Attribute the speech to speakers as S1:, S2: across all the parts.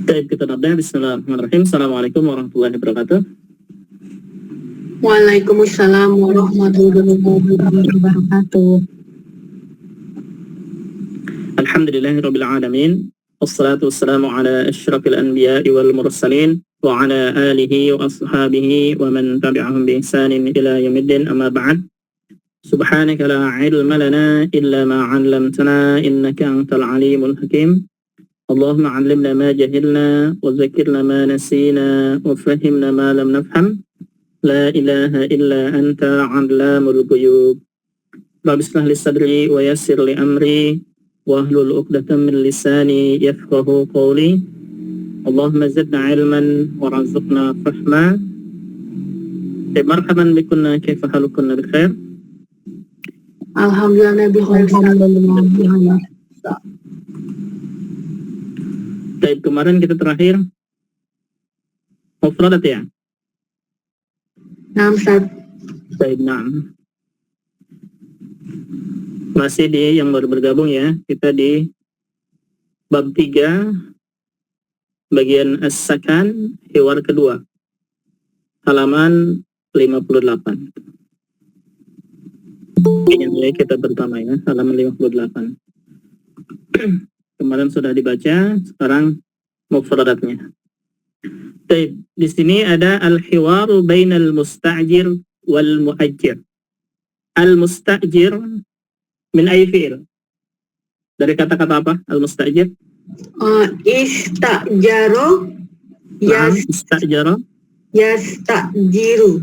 S1: Baik, kita nabda. Bismillahirrahmanirrahim. Assalamualaikum warahmatullahi wabarakatuh.
S2: Waalaikumsalam warahmatullahi wabarakatuh.
S1: Alhamdulillahirabbil alamin. Wassalatu wassalamu ala asyrafil anbiya'i wal mursalin wa ala alihi wa ashabihi wa man tabi'ahum bi ihsanin ila yaumiddin, amma ba'd. Subhanaka la ilma lana illa ma 'allamtana innaka antal alimul hakim. Allahumma 'allimna ma jahilna wa zakkirna ma nasina wa fahhimna ma lam nafham. La ilaha illa anta 'allamul ghuyub. Rabbi ishrah li sadri wa yassir li amri wahlul 'uqdatam min lisani yafqahu qawli. Allahumma zidna 'ilman warzuqna fahma. Marhaban bikunna, kaifa halukunna bi khair?
S2: Alhamdulillah bi khair.
S1: Baik, kemarin kita terakhir mufradat ya?
S2: Naam, Ustaz.
S1: Baik, naam. Masih di yang baru bergabung ya, kita di bab 3 bagian as-sakan, hiwar kedua, halaman 58. Ini kita pertama ya, halaman 58. Kemarin sudah dibaca, sekarang mufradatnya. Baik, di sini ada al-hiwaru bainal musta'jir wal mu'ajjir. Al-musta'jir min ayyi fi'il? Dari kata-kata apa? Al-musta'jir?
S2: Istajaro
S1: Istajara.
S2: yastajiru.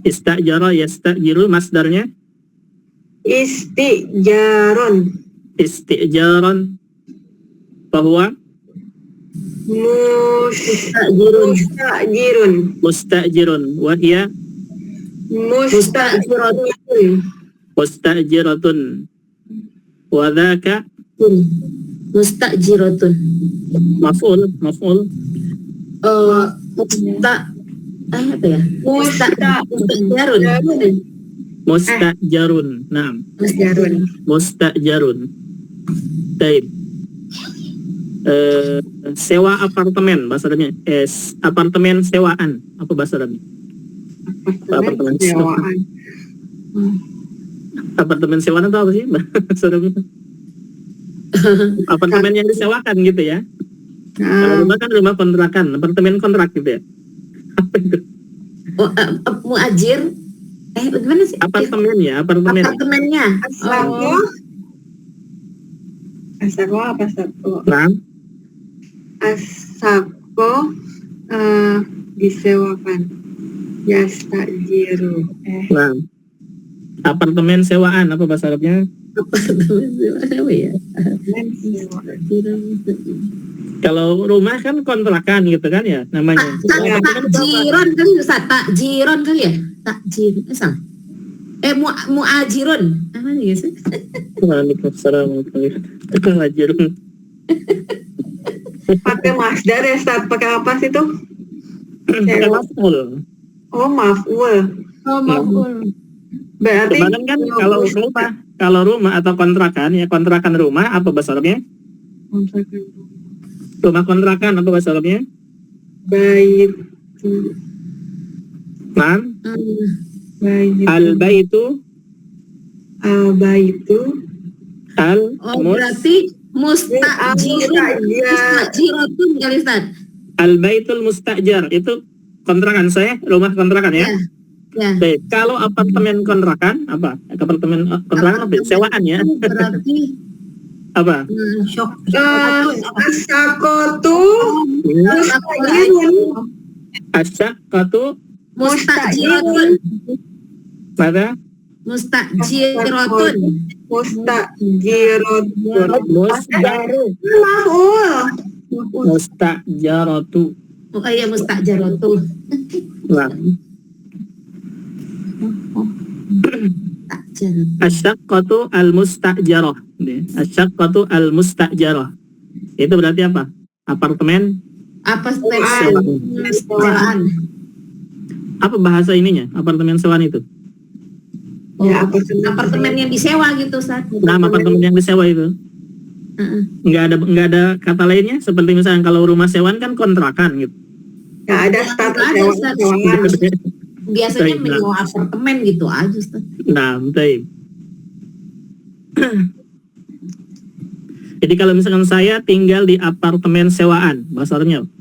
S1: Istajara yastajiru, masdarnya?
S2: Istijaron.
S1: Istijaran. Bahwa?
S2: Mustajirun.
S1: Mustajirun. Wahia?
S2: Mustajiratun.
S1: Mustajiratun. Wadhaka?
S3: Mustajiratun.
S1: Maf'ul.
S3: Apa ya? Mustajarun.
S1: Mustajarun. Naam. Mustajarun. Baik. Sewa apartemen bahasa Arabnya. Apartemen sewaan. Apa bahasa Arabnya? Apartemen sewaan. Apartemen sewaan itu apa sih bahasa Arabnya? Apartemen yang disewakan gitu ya. Kalau rumah kan rumah kontrakan, apartemen kontrak gitu ya. Apa itu?
S3: Muajir. Bagaimana sih?
S1: Apartemennya.
S3: Apartemennya.
S2: Asako apa sako?
S1: Nah.
S2: Asako disewakan. Yastajiru.
S1: Nah. Apartemen sewaan apa bahasa Arabnya?
S3: Apartemen sewaan apa ya?
S1: Kalau rumah kan kontrakan gitu kan ya namanya.
S3: Takjiron kali Ustaz, takjiron kali ya? Takjir, salah. Muajirun. Apa nih ya?
S1: Waalaikumsalam warahmatullahi.
S2: Pakai masdar ya, Ustaz? Pakai apa sih tuh?
S1: Maf'ul.
S2: Oh, maf'ul. Berarti
S1: kan kalau rumah atau kontrakan ya, kontrakan rumah apa bahasa Arabnya? Rumah kontrakan apa bahasa Arabnya?
S2: Bait.
S1: Al-baitu.
S3: Berarti mustajiratun kali Ustaz.
S1: Al-baitul mustajar itu kontrakan saya, rumah kontrakan ya.
S3: Ya.
S1: Baik, kalau apartemen kontrakan apa? Apartemen kontrakan apa? Sewaan ya.
S3: Berarti
S1: apa?
S2: Asakotu
S1: Asyakatu
S3: mustajiratun.
S1: Pada?
S3: Mustajiratun.
S1: Mustajaratu.
S3: Oh iya, mustajaratu.
S1: Nah. Asyaqqatu al-mustajarah. Asyaqqatu al-mustajarah. Itu berarti apa? Apartemen?
S3: Sewaan.
S1: Apa bahasa ininya? Apartemen sewaan itu?
S3: Apartemen yang disewa gitu, Ustaz.
S1: Nama apartemen yang disewa itu? Nggak ada kata lainnya, seperti misalnya kalau rumah sewaan kan kontrakan gitu.
S2: Nggak ada status
S3: Nggak ada status.
S2: sewaan.
S3: Biasanya
S1: Baik,
S3: menyewa apartemen gitu aja, Ustaz.
S1: Nah, baik. Jadi kalau misalkan saya tinggal di apartemen sewaan, bahasa Arabnya apa?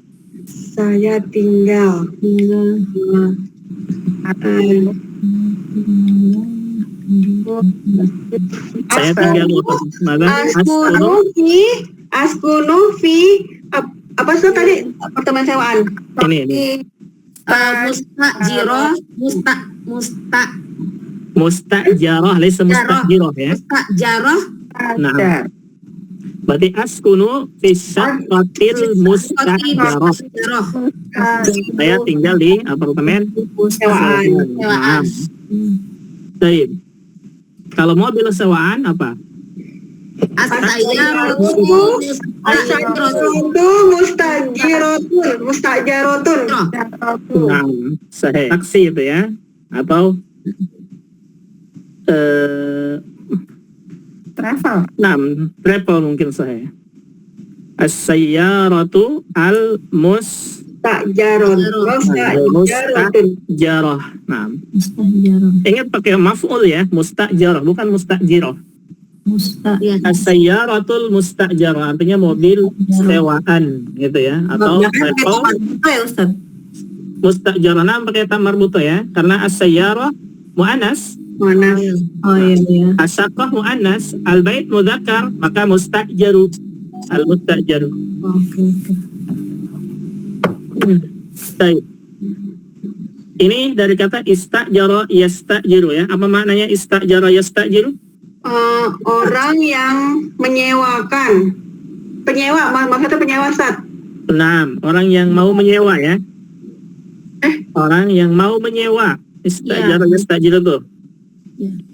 S2: Saya tinggal.
S1: Saya tinggal di apartemen.
S2: Askunu fi apa sih tadi apartemen sewaan?
S1: Ini. Mustajarah, laisa mustajiroh ya.
S3: Mustajarah.
S1: Nah, berarti askunu fi syaqqatil mustajarah. Saya tinggal di apartemen
S2: Sewaan.
S1: Nah, baik. Kalau mobil sewaan apa?
S2: Mustajarotun.
S1: Nah, sahih. Taksi itu ya, atau travel mungkin sahih. As-sayyaratu
S2: Mustajarotun.
S1: mustajarah. Nah, ingat pakai maf'ul ya, mustajarah bukan mustajirah. As-sayyaratul mustajarah artinya mobil sewaan gitu ya, atau travel. Mustajarah nah pakai ta marbuto ya, karena as-sayyarah muannas, as-saqqah muannas, al-bait mudzakkar, maka mustajaru, al-mustajaru. Baik. Ini dari kata istajara yastajiru ya. Apa maknanya istajara yastajiru?
S2: Orang yang menyewakan. Penyewa, maksudnya penyewa Ustaz.
S1: Nah, orang yang mau menyewa ya. Orang yang mau menyewa. Istajara yastajiru tuh.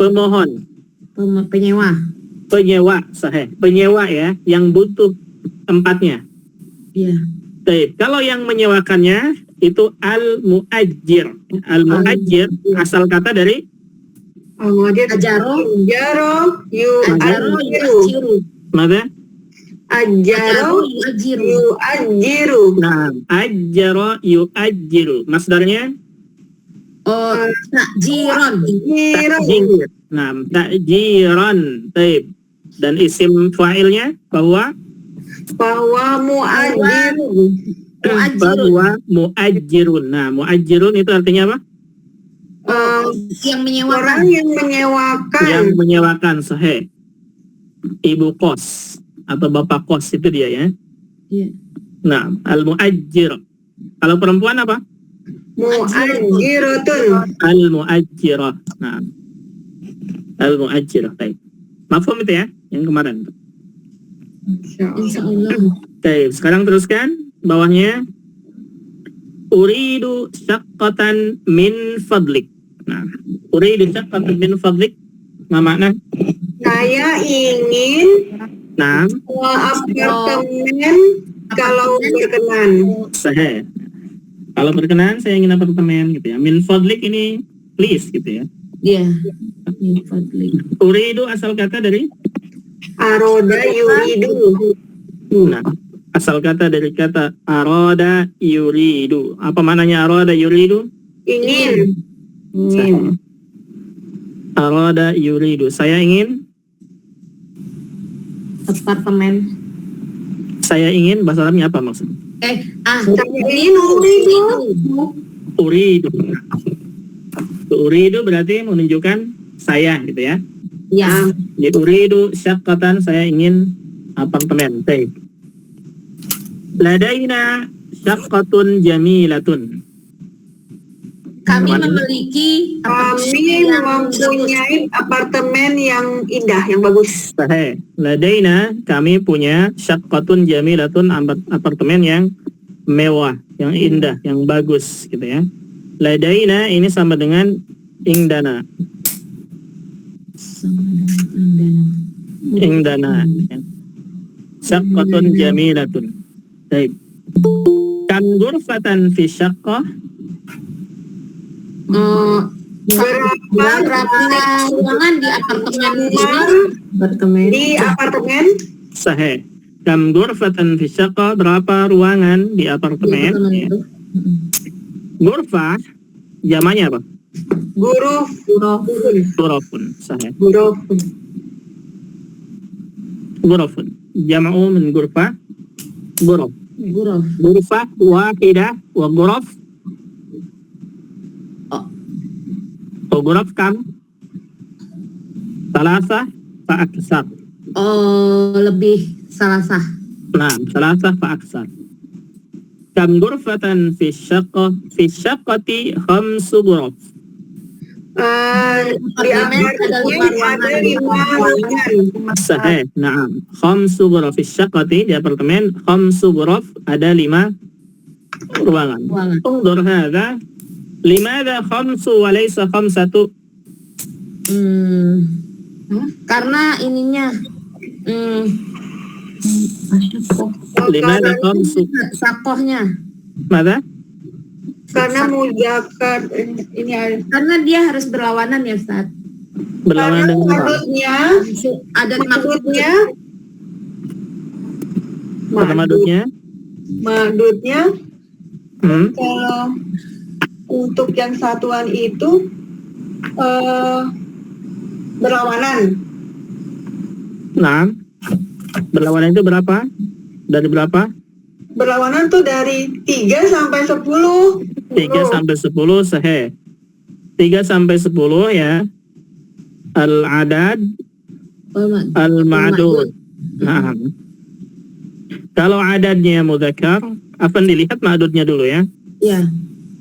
S1: Pemohon. Penyewa, sahih. Penyewa ya, yang butuh tempatnya. Baik, kalau yang menyewakannya itu al-mu'ajjir. Al-mu'ajjir asal kata dari
S2: Ajaro yu'ajiru.
S1: Nah, ajjaro yu'ajjiru. Masdarnya
S3: Takjiron.
S1: takjir. Nah, takjiran. Baik. Dan isim fa'ilnya bahwa mu'ajjirun. Nah, mu'ajjirun itu artinya apa?
S3: Yang menyewakan.
S2: Orang yang menyewakan.
S1: Yang menyewakan, sahih. Ibu kos atau bapak kos itu dia ya. Nah, al-mu'ajjir. Kalau perempuan apa?
S2: Mu'ajjiratun.
S1: Al-mu'ajjirah. Nah, al-mu'ajjirah. Baik. Mafhum itu ya, yang kemarin.
S3: Insyaallah.
S1: Oke, sekarang teruskan bawahnya. Uridu syaqqatan min fadlik. Nah, uridu syaqqatan min fadlik. Nah, makna?
S2: Saya ingin
S1: Nah,
S2: apartemen kalau berkenan.
S1: sahih. Kalau berkenan, saya ingin apartemen gitu ya. Min fadlik ini please gitu ya.
S3: Min fadlik.
S1: Uridu asal kata dari?
S2: Aroda yuridu.
S1: Nah, asal kata dari kata aroda yuridu. Apa maknanya aroda yuridu?
S2: Ingin.
S1: Aroda yuridu. Saya ingin
S3: Apartemen.
S1: Saya ingin, bahasa Arabnya apa maksudnya?
S2: Ingin
S1: Uridu. Uridu berarti menunjukkan saya gitu ya. Jadi uridu syaqqatan, saya ingin apartemen. Baik. Ladaina syaqqatun jamilatun.
S3: Kami memiliki
S2: mempunyai apartemen yang indah, yang bagus.
S1: Sahih. Ladaina, kami punya syaqqatun jamilatun, apartemen yang mewah, yang indah, yang bagus gitu ya. Ladaina ini sama dengan indana. Indana. Syaqqatun jamilatun. Baik. Kam ghurfatan fi syaqqah?
S3: Berapa ruangan di apartemen?
S2: Di apartemen
S1: Sahih. Kam ghurfatan fi syaqqa, berapa ruangan di apartemen? Ya.
S3: itu.
S1: Ghurfah jamaknya apa?
S2: Guruf.
S1: Ghurafun. Sahih.
S2: Guruf.
S1: Ghurafun. Jam'u min ghurfah. Ghuraf.
S3: Guruf.
S1: Ghurfah wahidah wa ghuraf. Ghuraf kam? Salasah fa aksar.
S3: Oh, lebih salasah.
S1: Nah, salasah fa aksar. Kam ghurfatan fi syaqqati khamsu ghuraf.
S2: Di apartemen ada 5 ruangan.
S1: Sahih. Na'am. Khamsu ghuraf fi syaqqati, di apartemen khamsu ghuraf, ada 5 ruangan. Undur hadha. Limadha khamsu wa laysa khamsatu?
S3: Karena ininya
S1: Limadha khamsu?
S3: sakohnya.
S1: Mada?
S2: Karena muzakkar ini ada.
S3: Karena dia harus berlawanan ya, Ustaz.
S1: Berlawanan
S2: Karena
S1: dengan apa?
S2: maksudnya
S3: Ada maksudnya.
S1: Kata madudnya?
S2: Madudnya
S1: Hmm?
S2: kalau untuk yang satuan itu berlawanan.
S1: Nah, berlawanan itu berapa? Dari berapa?
S2: Berlawanan tuh dari 3 sampai 10.
S1: 3 sampai 10 sahih. 3 sampai 10 ya. Al-adad al-ma'dud. Nah. Kalau adadnya mudzakkar, akan dilihat ma'dudnya dulu ya.
S3: Ya.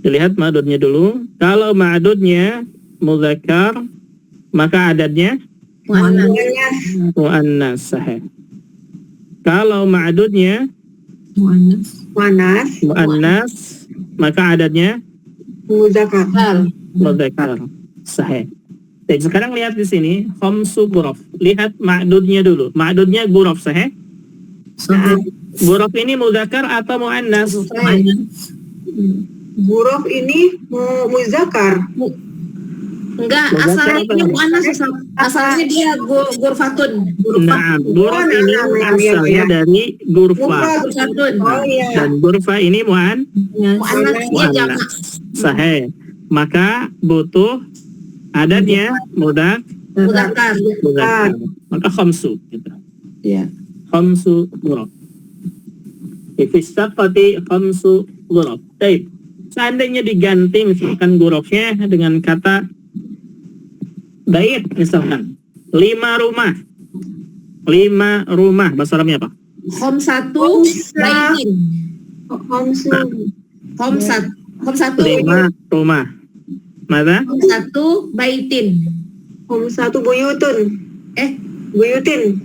S1: Dilihat ma'dudnya dulu. Kalau ma'dudnya mudzakkar, maka adadnya muannas sahih. Kalau ma'dudnya
S2: Muannas,
S1: maka adadnya
S2: muzakkar.
S1: mudzakkar sahih. Jadi sekarang lihat di sini khamsu ghuraf. Lihat ma'dudnya dulu. Ma'dudnya ghuraf sahih. Ghuraf ini mudzakkar atau muannas?
S2: Guruf ini muzakkar.
S3: Enggak, asalnya dia muannas, asalnya dia gurfatun.
S1: Nah, ghuraf ini asalnya dari ghurfa.
S2: Oh iya.
S1: Dan ghurfa ini
S3: Muannas dia jamak.
S1: muannas. Sahih. Maka butuh adadnya
S3: Mudzakkar.
S1: mudzakkar. Maka khamsu gitu.
S3: Iya.
S1: Khamsu ghuraf. Fi syaqqati khamsu ghuraf. Baik. Seandainya diganti misalkan ghurafnya dengan kata bait misalkan 5 rumah. 5 rumah bahasa Arabnya apa?
S3: Khamsatu baitin. Khamsatu
S1: 5 rumah. Mada?
S3: Khamsatu baitin.
S2: Satu buyutun. Buyutin.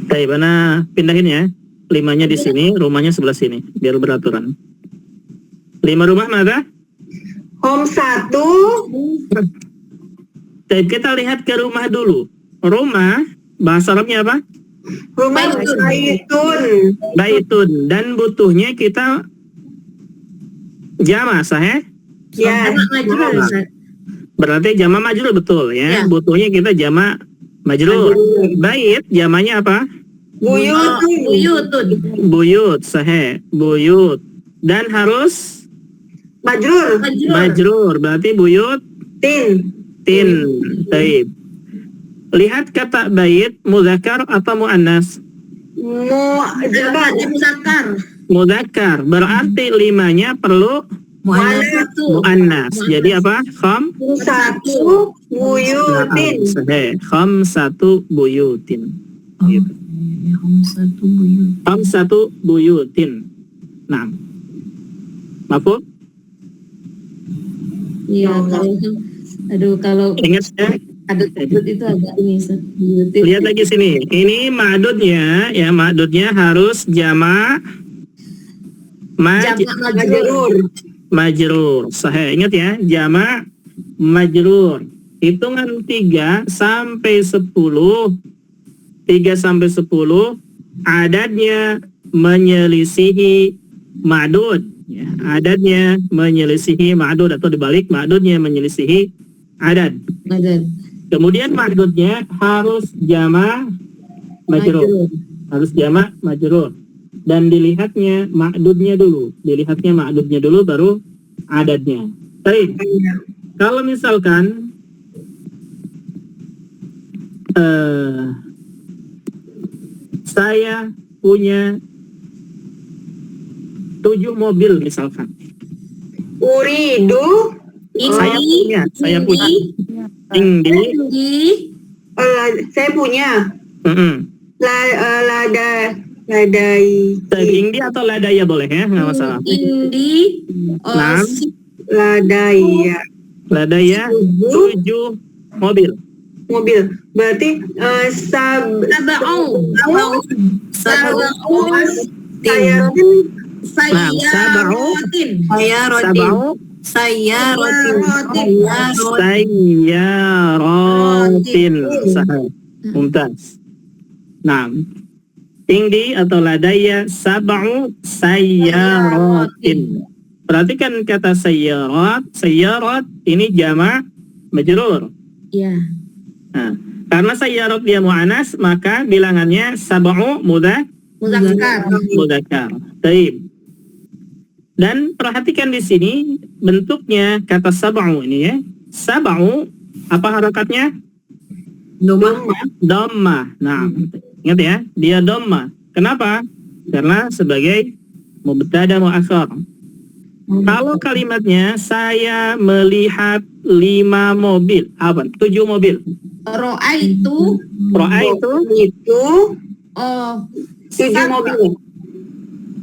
S1: Baik, mana pindahin ya. 5-nya di sini, rumahnya sebelah sini biar beraturan. 5 rumah mada?
S2: Satu.
S1: Baik, kita lihat ke rumah dulu. Rumah bahasa Arabnya apa?
S2: Rumah baitun.
S1: Baitun. Dan butuhnya kita jama' sahih?
S2: Ya.
S1: Berarti jama' majrur betul ya.
S3: Ya.
S1: Butuhnya kita jama' majrur. Bait jamanya apa?
S2: Buyutun.
S1: Buyut sahih. Buyut. Dan harus majrur. Berarti buyut tin. Baik. Lihat kata bait mudzakkar atau muannas? Mudzakkar. Berarti 5-nya perlu muannas. Jadi apa?
S2: Satu buyutin.
S1: Khamsatu buyutin. Gitu. Khamsatu buyutin. Nah. Mafhum?
S3: Iya, kalau
S1: Ingat ya?
S3: adut itu agak ini.
S1: Lihat lagi sini. Ini ma'dudnya ya, ma'dudnya harus jama' majrur. Sahih. Ingat ya, jama' majrur. Hitungan 3 sampai 10. 3 sampai 10 adadnya menyelisihi ma'dud. Ya, adadnya menyelisihi ma'dud atau dibalik ma'dudnya menyelisihi adad. Kemudian ma'dudnya harus jama' majrur. harus jamak majrur. Dan dilihatnya ma'dudnya dulu, baru adadnya. Baik. Kalau misalkan saya punya 7 mobil misalkan.
S2: Uridu.
S1: Saya punya. Indi.
S2: Saya punya. Ladai.
S1: Indi atau ladaya boleh ya, nggak masalah.
S3: Indi.
S1: Ladaya 7 mobil.
S2: Berarti
S1: Sayyaratin. Mumtaz. Nah, tinggi atau ladaya sab'u sayyaratin. Perhatikan kata sayyarat ini jamak majrur.
S3: Iya.
S1: Nah, karena sayyarat dia mu'anas, maka bilangannya sab'u mudzakkar. Baik. Dan perhatikan di sini bentuknya kata sab'u ini ya. Sab'u apa harakatnya? Dhammah. Nah, ingat ya, dia dhammah. Kenapa? Karena sebagai mubtada mu'akhkhar. Kalau kalimatnya saya melihat 5 mobil, 7 mobil.
S3: Ro'a itu
S2: 7 mobil.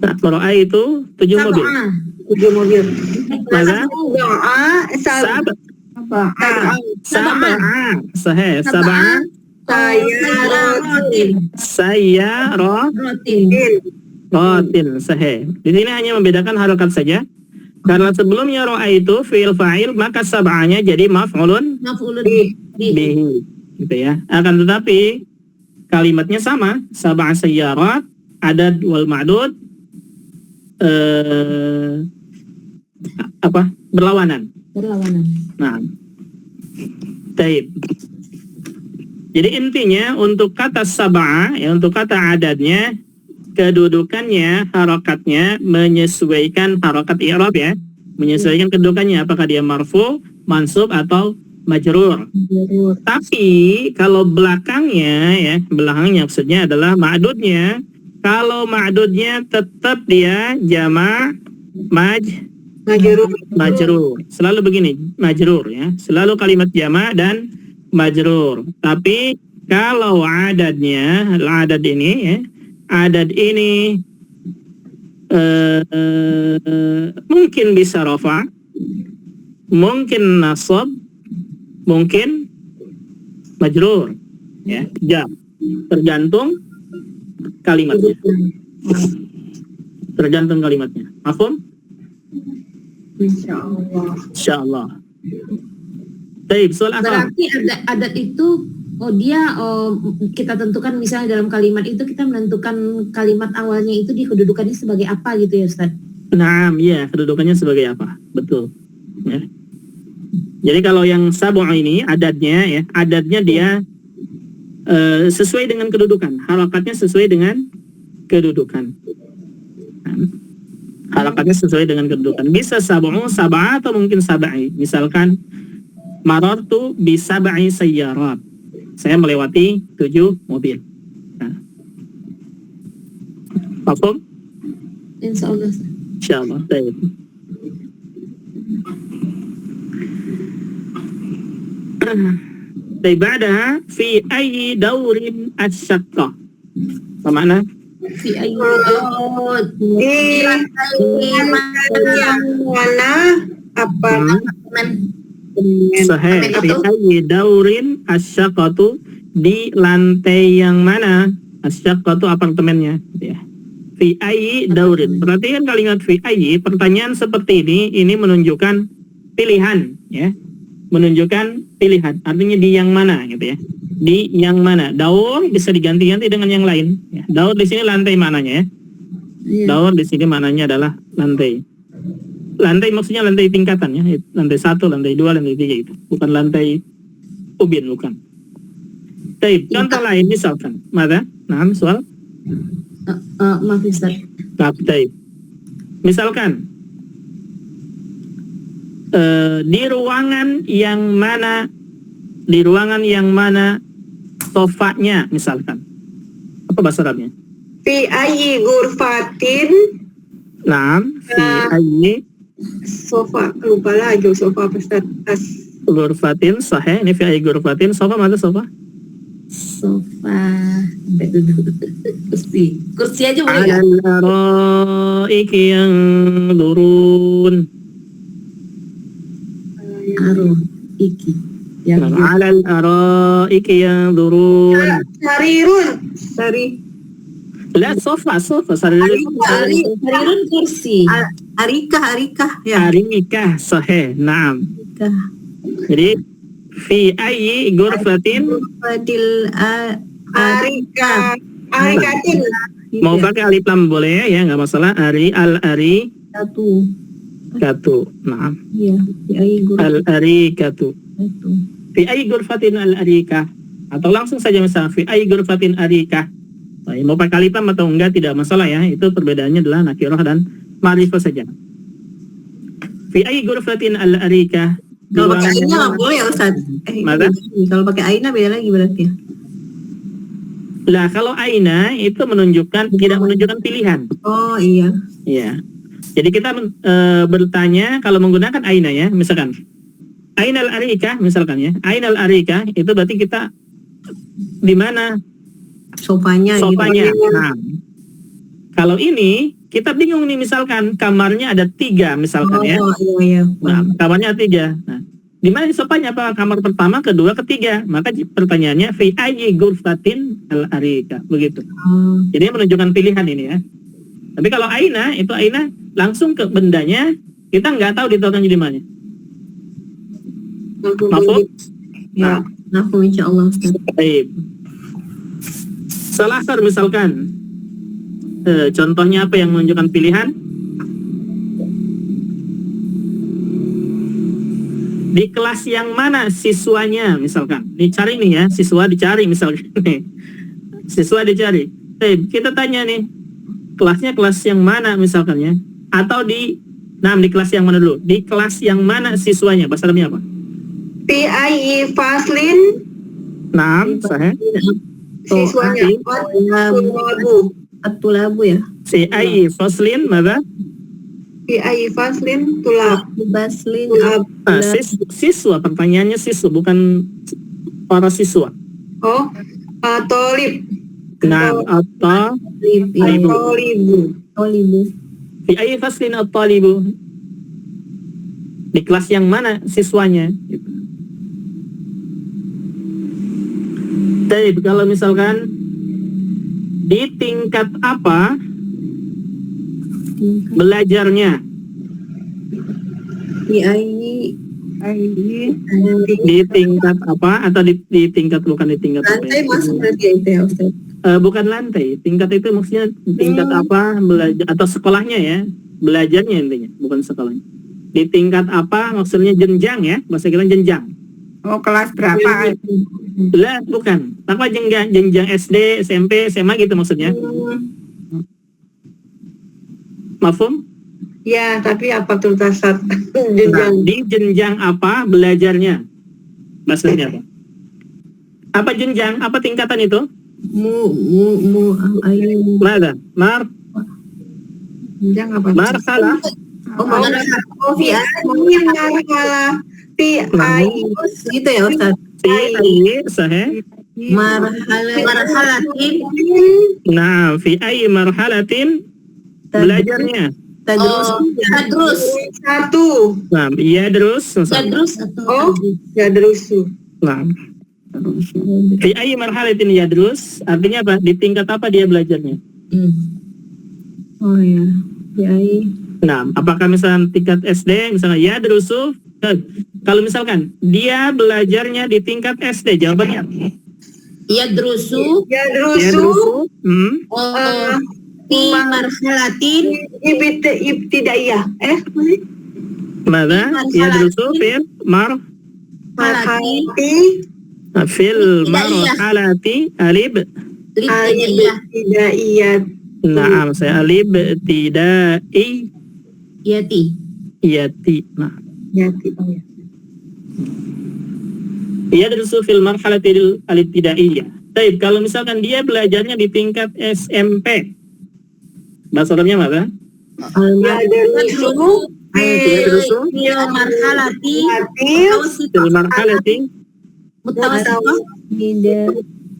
S1: Nah, ro'a itu 7 mobil.
S2: 7 mobil.
S1: Maka sab'a sayyaratin sahih. Di sini hanya membedakan harokat saja. Karena sebelumnya ro'a itu fi'il fa'il, maka sab'anya jadi maf'ulun bihi. Gitu ya. Akan tetapi kalimatnya sama, sab'a sayyarat, adad wal ma'dud berlawanan. Nah, taib. Jadi intinya untuk kata sab'a ya, untuk kata adadnya, kedudukannya, harokatnya menyesuaikan harokat i'rab ya, menyesuaikan kedudukannya, apakah dia marfu, mansub atau majrur. Tapi kalau belakangnya maksudnya adalah ma'dudnya. Kalau ma'dudnya tetap dia jamak majrur. Selalu begini, majrur ya. Selalu kalimat jamak dan majrur. Tapi kalau adadnya, adad ini mungkin bisa rafa, mungkin nasab, mungkin majrur ya, tergantung kalimatnya. Mafhum? Insyaallah. Baik, soal apa?
S3: Berarti adat itu kita tentukan misalnya dalam kalimat itu kita menentukan kalimat awalnya itu di kedudukannya sebagai apa gitu ya Ustaz?
S1: Nah, iya, kedudukannya sebagai apa? Betul. Ya. Jadi kalau yang sab'u ini adatnya dia sesuai dengan kedudukan, harakatnya sesuai dengan kedudukan. Harakatnya sesuai dengan kedudukan. Bisa sab'u, sab'a atau mungkin sab'i. Misalkan marartu bi sab'i sayyarat. Saya melewati 7 mobil. Paham?
S3: Insyaallah.
S1: Insyaallah. Baik. Baik, ba'daha fi ayyi daurin asy-syaqqa. Apa makna?
S3: Fi ayyi
S2: yang mana apa
S1: Sahih. Fi ayyi daurin asy-syaqqatu, di lantai yang mana? Asy-syaqqatu apartemennya ya. Fi ayyi daurin. Perhatikan kalimat fi ayyi, pertanyaan seperti ini menunjukkan pilihan ya. Menunjukkan pilihan. Artinya di yang mana gitu ya. Di yang mana? Daur bisa diganti-ganti dengan yang lain ya. Daur di sini lantai mananya ya. Daur di sini mananya adalah lantai. Lantai maksudnya lantai tingkatan ya, lantai 1, lantai 2, lantai 3 itu, bukan lantai ubin, bukan. Baik, contoh lain misalkan, mana? Nah, soal
S3: Maaf Ustaz.
S1: Baik. Misalkan di ruangan yang mana sofanya misalkan. Apa bahasa Arabnya?
S2: Fi ayyi ghurfatin.
S1: Naam, fi ayyi
S2: Sofa, lupa lagi sofa apa Ustaz?
S1: ghurfatin, sahih. Ini fi ayyi ghurfatin, sofa mana sofa?
S3: Sofa. Sampai duduk. Kursi aja boleh nggak?
S1: Alal araiki yanzurun.
S3: Iki. Yang
S1: Alal araiki yanzurun.
S2: Sarirun. Sari.
S1: La sofa sarirun
S3: kursi.
S2: Arika ya.
S1: arikah, sahih. Naam.
S2: Arika.
S1: Jadi fi ayyi ghurfatin,
S2: Fadil Arika. Arikatin.
S1: mau pakai alif lam boleh ya, nggak masalah. Al-ari katu. Naam.
S2: Iya, fi ayyi
S1: Al-ari katu.
S2: ghurfatin.
S1: Fi ayyi ghurfatin al-arika, atau langsung saja misalnya fi ayyi ghurfatin arika. Nah, mau pakai alif lam atau enggak tidak masalah ya, itu perbedaannya adalah nakirah dan ma'rifah saja. Fi ayyi ghurfatin al-arika.
S2: Kalau pakai aina nggak boleh ya Ustaz?
S1: Mana?
S2: Kalau pakai aina beda lagi berarti ya?
S1: Lah kalau aina itu tidak menunjukkan pilihan.
S2: Oh iya.
S1: Iya. Jadi kita bertanya kalau menggunakan aina ya, misalkan ainal arika misalkan ya. Ainal arika itu berarti kita di mana
S2: Sofanya.
S1: sofanya.
S2: Gitu.
S1: Nah, kalau ini kita bingung nih, misalkan kamarnya ada 3 misalkan ya.
S2: Iya.
S1: Nah, kamarnya 3. Nah, di mana sofanya? Apa kamar pertama, kedua, ketiga? Maka pertanyaannya fi ayyi ghurfatin al-arika, begitu. Jadi menunjukkan pilihan ini ya. Tapi kalau aina, itu aina langsung ke bendanya, kita nggak tahu ditaruhnya di mana. Mafhum?
S2: Ya, mafhum insyaallah Ustaz.
S1: Baik. Salasar misalkan, contohnya apa yang menunjukkan pilihan? Di kelas yang mana siswanya misalkan? Dicari nih ya, siswa dicari misalkan. Siswa dicari. Kita tanya nih, kelasnya kelas yang mana misalkan ya? Atau di kelas yang mana dulu? Di kelas yang mana siswanya? Bahasa Arabnya apa?
S2: Fi ayyi faslin.
S1: Naam, sahih.
S2: Siswanya. Tulabu ya.
S1: Si ayyi faslin, mada?
S2: Fi ayyi faslin tulab. Faslin.
S1: Siswa, pertanyaannya siswa, bukan para siswa.
S2: Oh, tolib.
S1: Naam,
S2: Tolibu.
S1: Fi ayyi faslin at-talibu? Di kelas yang mana siswanya? Gitu. Jadi kalau misalkan di tingkat apa belajarnya?
S2: Fi ayyi
S1: Di tingkat apa? Atau di tingkat, bukan di tingkat apa
S2: lantai
S1: ya?
S2: masuk berarti ya itu ya Ustaz.
S1: Bukan lantai. Tingkat itu maksudnya tingkat apa belajar, atau sekolahnya ya? Belajarnya intinya, bukan sekolahnya. Di tingkat apa maksudnya jenjang ya? Bahasa kita jenjang.
S2: Oh, kelas berapa?
S1: Lah, bukan. Apa jenjang SD, SMP, SMA gitu maksudnya. Mafhum?
S2: Ya, tapi apa tuh tasat?
S1: Nah, di jenjang apa belajarnya? Bahasanya apa? Apa jenjang? Apa tingkatan itu? Mana?
S2: Jenjang apa?
S1: Marhalah.
S2: Marhalah. Fi ayyi gitu ya Ustaz.
S1: Fi ayyi, sahih.
S2: Marhalatin.
S1: Nah, fi ayyi marhalatin belajarnya.
S2: Tadrus. Satu.
S1: Nah, iya terus.
S2: Oh, ya terusu.
S1: Nah, fi ayyi marhalatin yadrus artinya apa? Di tingkat apa dia belajarnya?
S2: Oh ya. Fi ayyi.
S1: Nah, apakah misalnya tingkat SD, misalnya yadrusu? Kalau misalkan dia belajarnya di tingkat SD, jawabannya
S3: Yadrusu.
S1: yadrusu.
S3: Fi marhalatin
S2: Ibtidaiyah.
S1: Mana? Yadrusu fil
S2: Marhalati.
S1: marhalati alib
S3: Libtidaiyah.
S2: Al-ibtidaiyah.
S1: Naam, saya al-ibtidai
S3: Yati.
S1: iyati. Nah,
S2: Yati. Oh, ya.
S1: yadrusu fil marhalatil al-ibtidaiyah. Baik, kalau misalkan dia belajarnya di tingkat SMP, bahasa Arabnya apa?
S2: Yadrusu
S1: Yadrusu
S3: Fil marhalati
S1: fil marhalati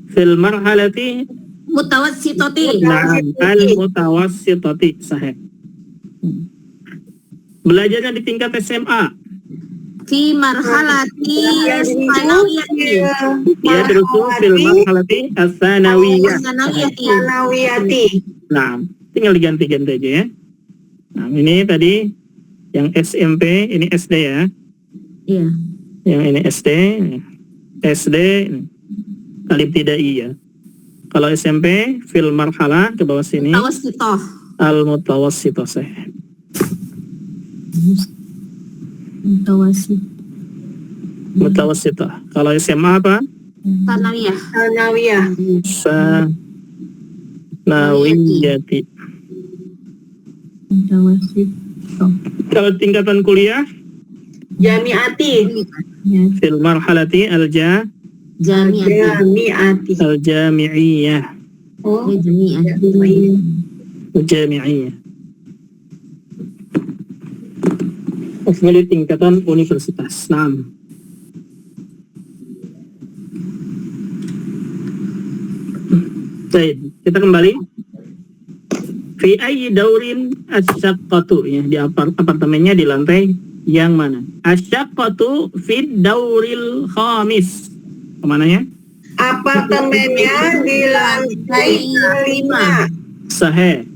S1: fil marhalati
S3: mutawassitati.
S1: Naam, al-mutawassitati. Sahih. Belajarnya di tingkat SMA.
S3: Fi marhalati sanawiyati.
S1: Yadrusu fil marhalati as-sanawiyah.
S3: Sanawiyati.
S2: Sanawiyati.
S1: Nah, tinggal diganti-ganti aja ya. Nah, ini tadi yang SMP, ini SD ya.
S3: Iya.
S1: Yang ini SD, SD, al-ibtidaiyah. Kalau SMP, fil marhalah ke bawah sini,
S3: Mutawassithah.
S1: al-mutawassithah. Sahih. Mutawassithah. Kalau SMA apa?
S3: Sanawiyah.
S2: Sanawiyah.
S1: Sanawiyati. Kalau tingkatan kuliah,
S2: Jami'ati.
S1: fil marhalati
S3: Jami'ah.
S2: Jami'ati.
S1: al-jami'iyah.
S3: Oh, jami'ah.
S1: Jami'iyah. Maksudnya di tingkatan universitas. Naam. Baik, kita kembali. Fi ayyi daurin asyaqqatu, ya, di apartemennya di lantai yang mana? Asyaqqatu fi dauril khamis. Kemananya?
S2: Apartemennya di lantai 5.
S1: Sahih.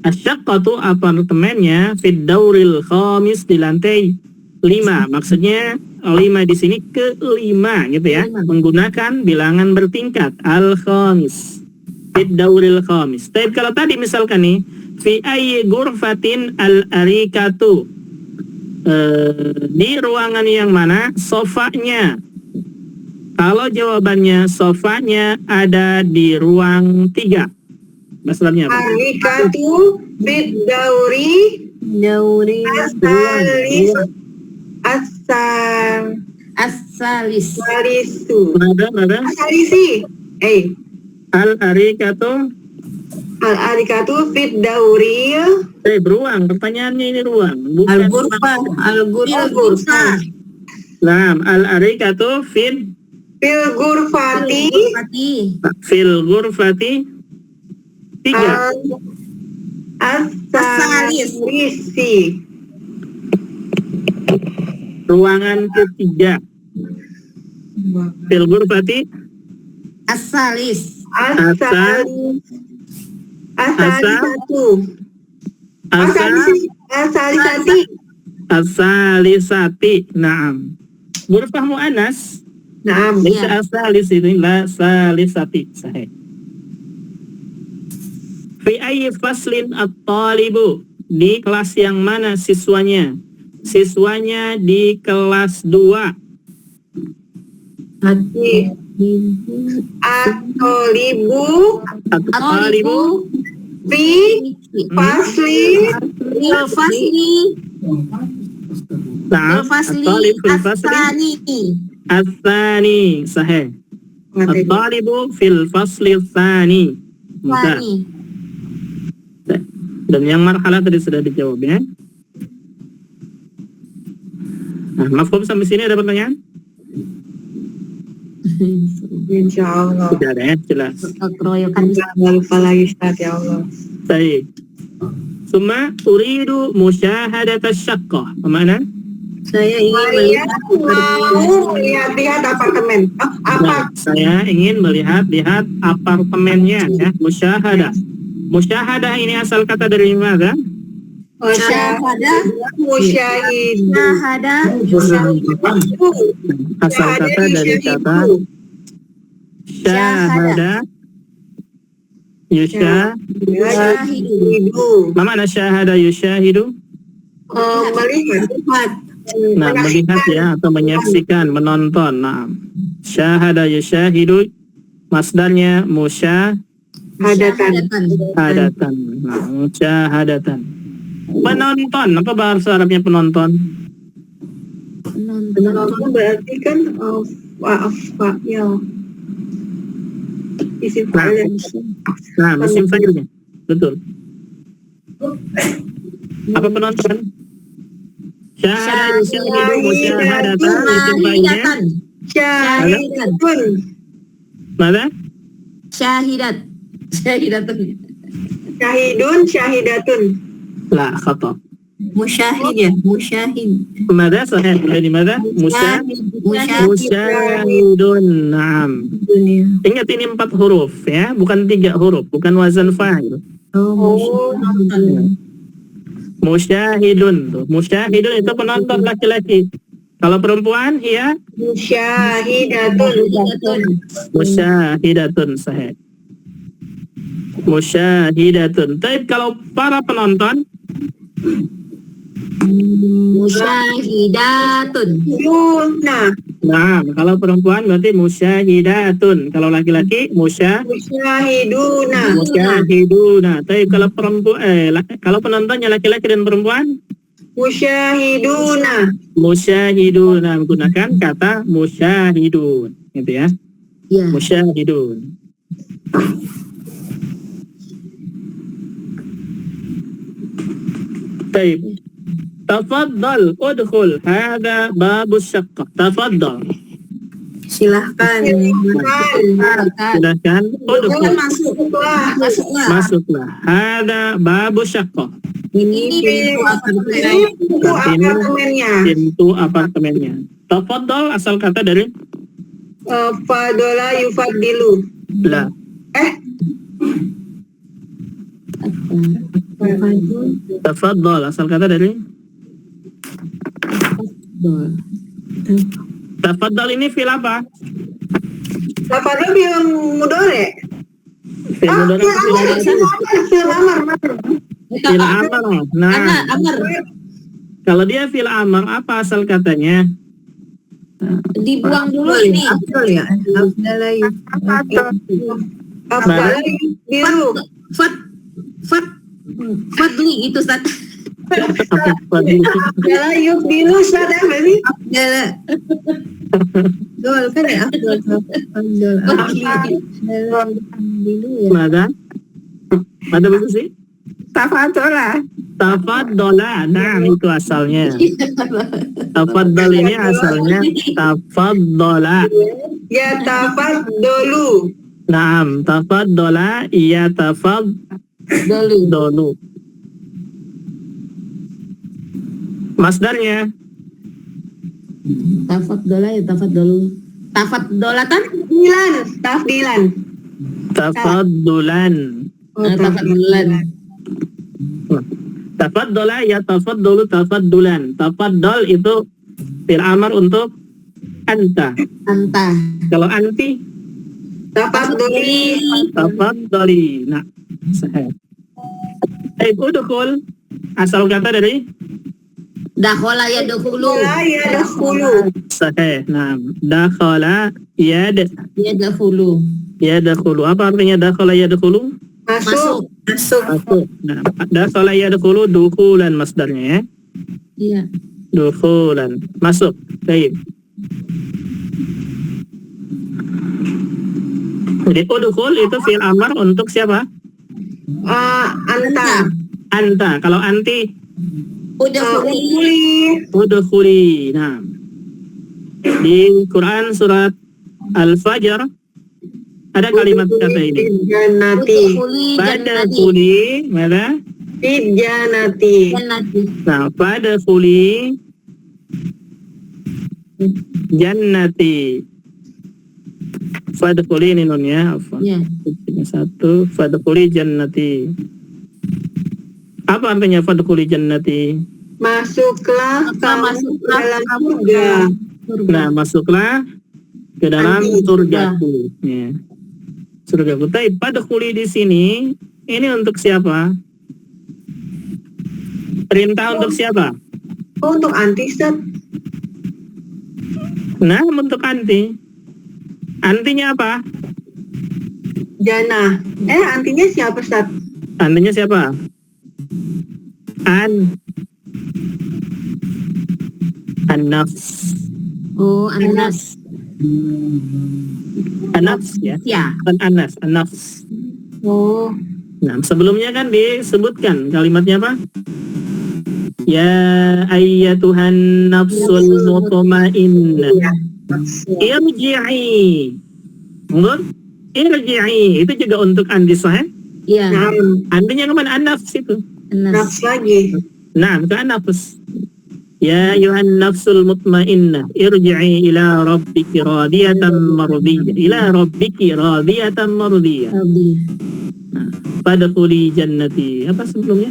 S1: Asyaqqatu apartemennya fi dauril khamis, di lantai 5. Maksudnya 5 di sini ke-5 gitu ya. Menggunakan bilangan bertingkat al-khamis. Fi dauril khamis. Tapi kalau tadi misalkan nih fi ayyi ghurfatin al-arikatu, di ruangan yang mana sofanya? Kalau jawabannya sofanya ada di ruang 3. Maksudnya apa?
S2: Arikatu bid dauri asalis
S3: As-salis.
S2: asalisu
S1: Nada.
S2: asalisi
S1: Al-arikatu.
S2: al-arikatu bid dauri
S1: Beruang. Pertanyaannya ini ruang. Bukan
S2: al-ghurfa
S1: Naam, al-arikatu fil
S2: fil ghurfati
S1: ghurfati 3.
S2: asalisi
S1: Ruangan ketiga. Fil ghurfati
S3: As-salis.
S2: Asalisati.
S1: Naam. Ghurfah mu'annas.
S2: Naam.
S1: Bisa asalis itu la salisati. Sahih. Fi ayyi faslin at-talibu, di kelas yang mana siswanya? Siswanya di kelas 2.
S2: At-talibu
S1: At-talibu
S2: fi fasli
S1: Naam. At-talib fil fasli As-tsani. Sahih. At-talibu fil fasli tsani. Mumtaz. Dan yang marhalah tadi sudah dijawab ya. Nah, mafhum sampai sini ada pertanyaan?
S2: Insyaallah.
S1: Sudah ada ya, jelas.
S3: Keroyokan.
S2: Jangan lupa lagi Ustaz, ya Allah.
S1: Baik. Summa uridu musyahadat asyaqqah. Mana?
S3: Saya
S2: Saya mau lihat-lihat apartemen.
S1: Nah, saya ingin melihat apartemennya ya, musyahadah. Musyahadah ini asal kata dari mana?
S2: Musyahid.
S1: Asal kata dari kata syahada.
S2: Yusyahidu.
S1: Ma makna syahada yusyahidu?
S2: Melihat.
S1: Nah, melihat ya, atau menyaksikan, menonton. Nah, syahada yusyahidu, masdarnya
S2: Hadatan.
S1: Hadatan. Nah, musyahadatan. Penonton, apa bahasa Arabnya penonton?
S2: Penonton berarti kan fa'il. Isim fa'il.
S1: Nah, isim fa'ilnya. Betul. Apa penonton? Syahidu musyahadatan, isim fa'ilnya.
S2: Syahidatun.
S1: Mana?
S3: Syahidatun.
S2: Syahidun, syahidatun.
S1: La, khata.
S4: Musyahid ya, musyahid.
S1: Mada sahih? Jadi mada? Musyahidun. Naam.
S4: Dunia.
S1: Ingat ini 4 huruf ya, bukan 3 huruf, bukan wazan fa'il. Musyahidun tuh. Musyahidun itu penonton laki-laki. Kalau perempuan ya
S2: Musyahidatun.
S1: musyahidatun sahih. Musyahidatun. Tapi kalau para penonton
S3: Musyahidatun.
S2: Yuna.
S1: nah, kalau perempuan berarti musyahidatun. Kalau laki-laki
S2: Musyahiduna.
S1: musyahiduna. Tapi kalau perempuan kalau penontonnya laki-laki dan perempuan
S2: Musyahiduna.
S1: musyahiduna, menggunakan kata musyahidun gitu ya.
S3: Ya.
S1: Musyahidun. Baik. Tafaddal udkhul hadha babus syaqqa. Tafaddal.
S4: Silahkan.
S1: Silakan udkhul.
S2: Masuklah.
S1: Masuklah. Hadha babus syaqqa.
S4: Ini pintu apartemen.
S2: Buku apartemennya.
S1: Pintu apartemennya. Tafaddal asal kata dari
S2: Fadola yufadilu.
S1: la. Tafaddal asal kata dari tafaddal ini fil apa?
S2: Fadola bilang mudore.
S1: Fil mudhari
S2: Fil amar.
S1: fil amar. Nah,
S3: Amar.
S1: kalau dia fil amar apa asal katanya?
S3: Dibuang dulu ini.
S4: Afdal ya. Afdala
S2: Fadola biru.
S3: Fadli itu Ustaz.
S2: Fadola yufdilu Ustaz ya berarti.
S4: Afdala. Dol kan ya Afdal. Afdal. Afdala dulu ya.
S1: Mana? Ada bagus sih?
S2: Tafadola.
S1: Tafaddola. Nah, itu asalnya. Tafaddal ini asalnya tafaddola.
S2: Ya tafadolu.
S1: Naam, tafaddola iya tafaddolu. Masdarnya
S3: Tafaddola ya tafaddalu. Tafaddolatan?
S2: Tafdilan.
S1: tafaddulan.
S3: Tafaddolan.
S1: Tafaddola ya tafaddulu tafaddulan. Tafaddal itu fil amar untuk anta.
S3: Anta.
S1: Kalau anti
S2: Tafadoli.
S1: tafaddali. Nah, sahih. Baik, udkhul asal kata dari
S3: Dakhala yadkhulu.
S2: Fadola ya dakhulu.
S1: sahih. Nah, dakhala
S3: Yadkhulu.
S1: yadkhulu. Apa artinya dakhala yadkhulu?
S2: Masuk.
S1: Masuk. Nah, dakhala yadkhulu dukhulan masdarnya ya.
S3: Iya.
S1: Dukhulan. Masuk. Baik. Jadi udkhul itu fi'il amar untuk siapa?
S2: Anta.
S1: Anta. Kalau anti
S3: Udkhuli.
S1: udkhuli. Nah. Di Quran surat Al-Fajr ada kalimat kata ini.
S2: Jannati.
S3: Udkhuli
S1: Pada
S3: jannati.
S1: kuli, mana?
S2: Jannati.
S3: Jannati.
S1: Nah, pada kuli jannati. Pada kuli ini non ya.
S3: Ya.
S1: Satu. Pada kuli jannati. Apa artinya pada kuli jannati?
S2: Masuklah kamu
S3: Masuklah
S2: dalam
S3: kamu
S2: surga.
S1: Nah, masuklah ke dalam surgaku. Ya. Surgaku. Tapi pada kuli di sini ini untuk siapa? Perintah untuk siapa?
S2: Oh, untuk anti Ustaz.
S1: Nah, untuk anti. Antinya apa?
S2: Jana. Antinya siapa, Ustaz?
S1: Antinya siapa? An-nafs.
S3: Oh, anas.
S1: An-nafs ya.
S3: Ya.
S1: Bukan anas, an-nafs.
S3: Oh,
S1: Nah, sebelumnya kan disebutkan kalimatnya apa? Ya ayyatuhan nafsul mutmainnah. Irji'i. Enggak? Irji'i. Itu juga untuk andi sahih.
S3: iya.
S1: Andinya kemana? An-nafs itu.
S3: Anas.
S2: Nafs lagi.
S1: Nah, bukan an-nafs. Ya ayuhan nafsul mutmainnah irji'i ila rabbiki radiyatan mardiyah. Ila rabbiki radiyatan mardiyah.
S3: Abi.
S1: Fadkhuli jannati. Apa sebelumnya?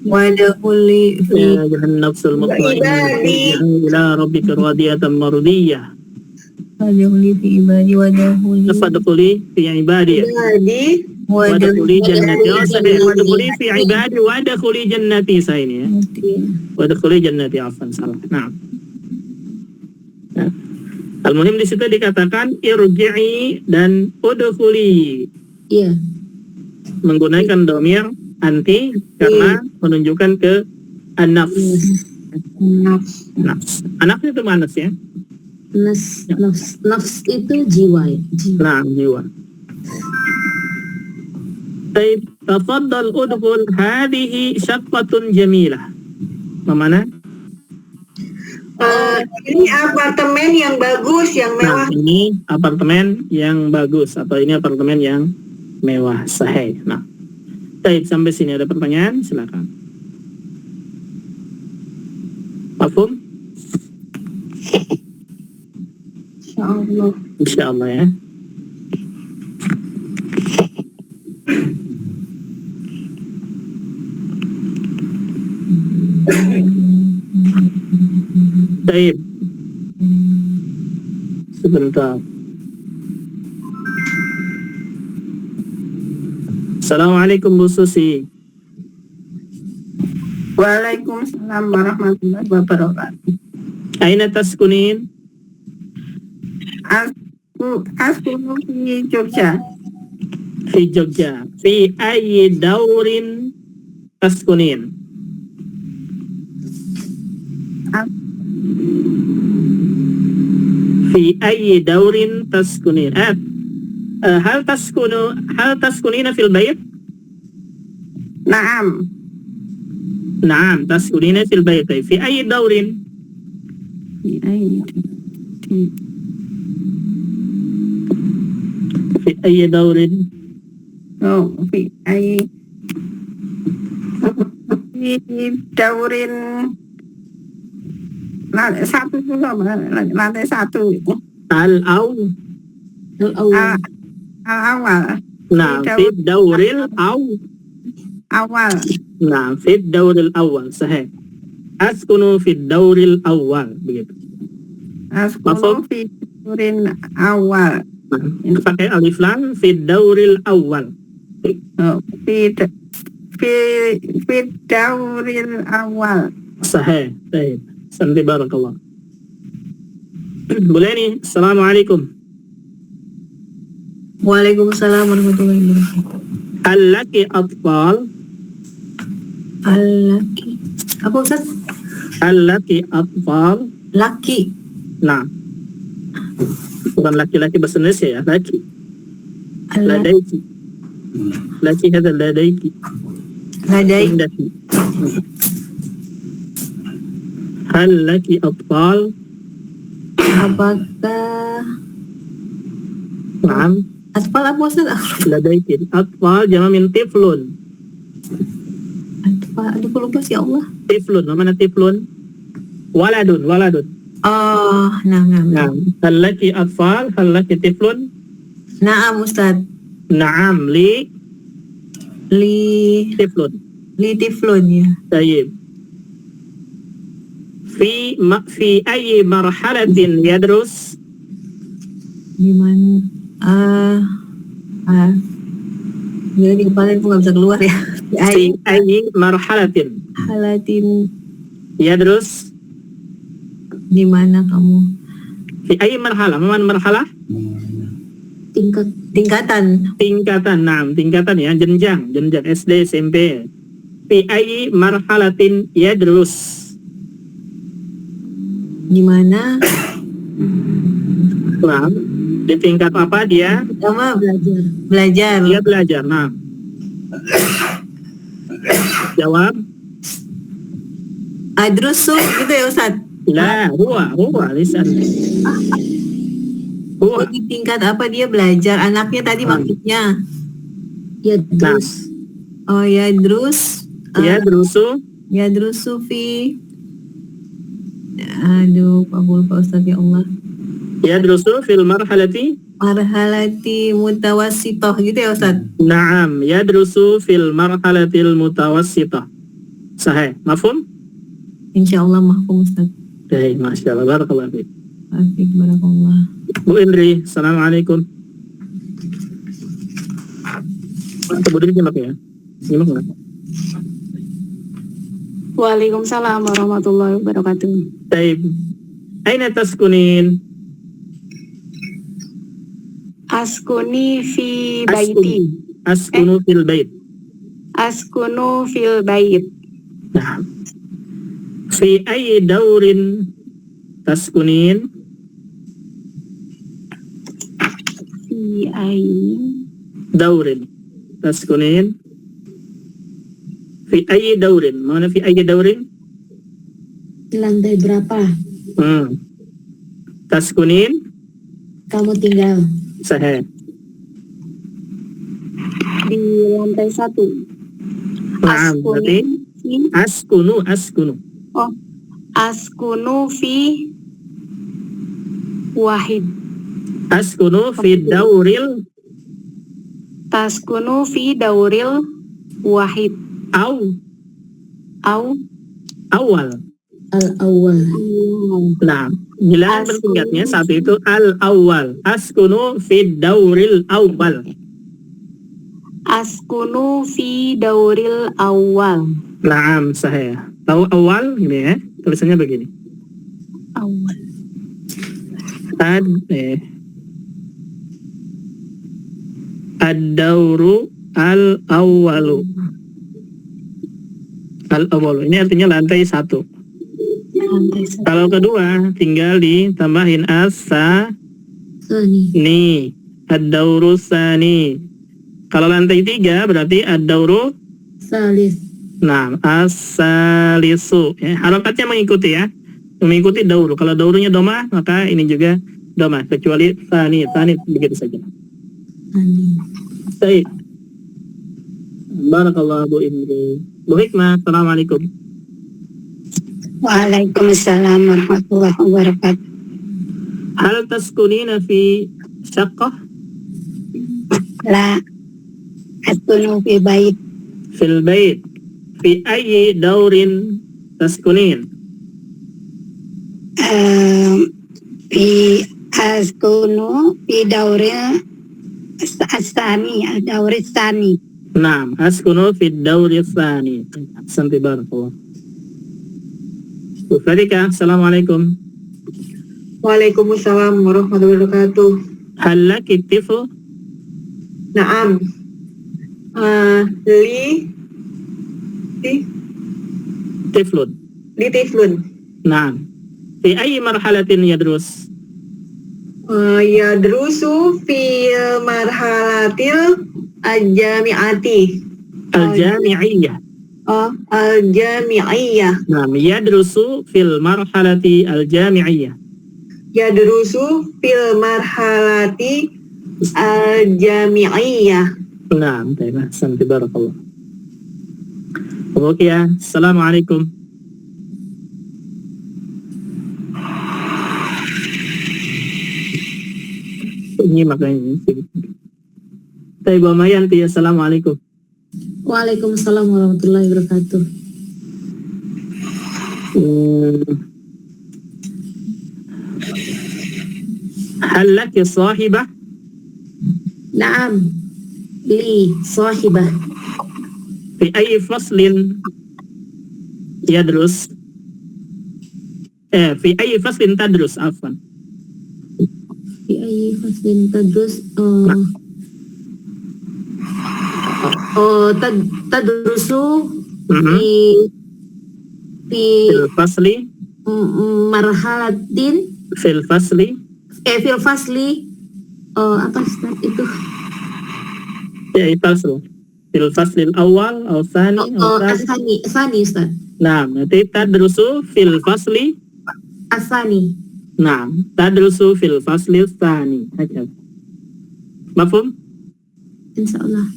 S4: Wadahuli fi
S1: Ya ayuhan nafsul mutmainnah irji'i ila rabbiki radiyatan mardiyah.
S4: wadahuli fi ibadi wadahuli
S1: Fadkhuli fi ibadi.
S2: Jadi
S1: Wadkhuli jannati. Oh, sahih. Wadkhuli fi ibadi wadkhuli jannati saya ini ya. Wadkhuli jannati, afwan, salah. Nah. Al-muhim di situ dikatakan irji'i dan udkhuli
S3: Iya.
S1: menggunakan domir anti karena menunjukkan ke an-nafs. Nafs. Anak itu manas ya.
S3: Nafs itu jiwa ya. Jiwa.
S1: Nah, jiwa. Baik, tafaddal udkhul hadhihi syaqqatun jamilah. Mana?
S2: ini apartemen yang bagus, yang
S1: Nah,
S2: mewah.
S1: ini apartemen yang bagus atau ini apartemen yang mewah, sahih. Nah, baik, sampai sini ada pertanyaan, silakan. Mafhum?
S2: Insyaallah.
S1: Insyaallah ya. Baik. Sebentar. Assalamualaikum Bu Susi.
S2: Waalaikumsalam warahmatullahi wabarakatuh.
S1: Aina taskunin?
S2: Aku di Jogja.
S1: Fi Jogja. Fi ayyi daurin taskunin? Fi ayyi daurin taskunin? Hal taskunina fil bait?
S2: Naam.
S1: Naam, taskunina fil bait. Fi ayyi daurin? Fi ayyi daurin?
S2: Di daurin satu dulu, lantai satu.
S1: Al-aw?
S3: Al-awwal.
S2: Awal.
S1: Nah, fi dauril
S2: Awal.
S1: Nah, fi dauril awal, sahih. Askunu fi dauril awal, begitu.
S2: Askunu fi daurin awal.
S1: Nah, pakai alif lam, fi dauril awal.
S2: Fi dauril awal.
S1: Sahih, baik. Santi barakallah. Boleh nih, assalamualaikum.
S4: Waalaikumsalam warahmatullahi wabarakatuh.
S1: Hal laki atfal?
S4: Al-laki. Apa Ustaz?
S1: Hal laki atfal?
S4: Laki.
S1: Nah, bukan laki-laki bahasa Indonesia ya, laki.
S4: Al-laki.
S1: Ladaiki. Laki hada ladaiki.
S4: Ladai.
S1: Indaki. Hal laki atfal?
S4: Apakah
S1: Naam.
S4: Atfal apa Ustaz?
S1: Ladaiki. Atfal jama min tiflun.
S4: Atfal, aduh lupa sih Allah.
S1: Tiflun, mana tiflun? Waladun.
S4: Oh, naam.
S1: Nah, hal laki atfal? Hal laki tiflun?
S4: Naam Ustaz.
S1: Naam, li tiflun.
S4: Li tiflun ya.
S1: Tayyib. Fi ayyi marhalatin yadrus?
S4: Gimana? Jadi di kepala itu nggak bisa keluar ya.
S1: Fi ayyi marhalatin
S4: Halatin
S1: yadrus?
S4: di mana kamu?
S1: Fi ayyi marhalah? Man marhalah?
S4: Tingkatan.
S1: Tingkatan. Nah, tingkatan ya, jenjang SD, SMP. Fi ayyi marhalatin yadrus?
S4: Di mana?
S1: Nah, di tingkat apa dia?
S4: Pertama belajar.
S1: Dia belajar. Nah, jawab.
S4: Adrusu gitu ya Ustaz.
S1: La, huwa lisan.
S4: Oh,
S1: Huwa.
S4: di tingkat apa dia belajar? Anaknya tadi maksudnya.
S3: Ya terus.
S4: Oh ya Drus.
S1: Yadrusu
S4: Fi. Aduh, Pak Ustaz ya Allah.
S1: Yadrusu fil marhalati.
S4: Marhalati mutawassithah gitu ya Ustaz.
S1: Naam, yadrusu fil marhalatil mutawassithah. Sahih, mafhum?
S4: Insyaallah mahfum Ustaz.
S1: Baik, masyaallah, barakallahu fiik.
S4: Asik, barakallah.
S1: Bu Indri, assalamualaikum. Kemudian nyimak ya. Nyimak nggak?
S5: Waalaikumsalam warahmatullahi wabarakatuh.
S1: Taib. Aina taskunin?
S5: Askuni fi baiti.
S1: Askunu fil bait.
S5: Askunu fil bait.
S1: Nah. Fi ayyi daurin taskunin?
S5: Fi ayyi
S1: Daurin taskunin? Fi ayyi daurin? Mana fi ayyi daurin?
S3: Di lantai berapa
S1: Taskunin?
S3: kamu tinggal?
S1: Sahih.
S5: di lantai 1.
S1: Naam, berarti askunu.
S5: Oh, askunu fi wahid.
S1: Askunu fi dauril
S5: Taskunu fi dauril wahid.
S1: au awal.
S3: Al-awwal.
S1: Nah, bilangan bertingkatnya satu itu al-awwal. Askunu fi dauril awal.
S5: Askunu fi dauril awal.
S1: Naam, sahih. Tahu awal ini ya? Tulisannya begini.
S5: Awal.
S1: Ad-dauru al-awwalu. Al-awwalu. Ini artinya lantai 1.
S5: Lantai 1.
S1: Kalau kedua tinggal ditambahin asa
S3: Sani.
S1: ni ad-dauru sani. Kalau lantai 3 berarti ad-dauru
S3: Salis.
S1: nah as-salisu. Ya, harokatnya mengikuti ya. Mengikuti dauru. Kalau daurunya domah maka ini juga domah kecuali sani begitu saja.
S3: Sani.
S1: Baik. Barakallahu Bu Indri. Bu Hikmah, assalamualaikum.
S5: Waalaikumsalam warahmatullahi wabarakatuh.
S1: Hal taskunina fi syaqqah
S5: La askunu fi bait.
S1: fil bait fi ayyi daurin taskunin?
S5: Fi askunu fi dauril asani. Dauril sani.
S1: Naam, askunu fi dauri tsani. Santi barakallah. Bu Fadika, assalamualaikum.
S2: Waalaikumsalam warahmatullahi wabarakatuh.
S1: Hal laki tifl?
S2: Naam. Li
S1: Tiflun.
S2: tiflun.
S1: Naam. Fi ayyi marhalatin yadrus?
S2: Yadrusu fi marhalatil al-jami'ati.
S1: Al-jami'iyah.
S2: Al-jami'iyah.
S1: Naam, yadrusu fil marhalati al-jami'iyah.
S2: Yadrusu fil marhalati al-jami'iyah.
S1: Naam, baiklah. Santi barakallah. Oke ya, assalamualaikum. Ini makanya. Ibu Mayanti, assalamualaikum.
S3: Waalaikumsalam warahmatullahi wabarakatuh.
S1: Hal laki sahibah?
S3: Naam. Li sahibah.
S1: Fi ayyi faslin yadrus? Fi ayyi faslin tadrus? Afwan.
S3: Fi ayyi faslin tadrus tadrusu fi
S1: Fil fasli.
S3: marhalatin
S1: Fil fasli.
S3: fil fasli apa Ustaz itu?
S1: Ya, fasl. Fil faslil awal atau tsani atau tsalits.
S3: Asani Ustaz.
S1: Nah, nanti tadrusu fil fasli.
S3: Asani.
S1: Nah, tadrusu fil fasli tsani. Aja. Mafhum?
S3: Insyaallah.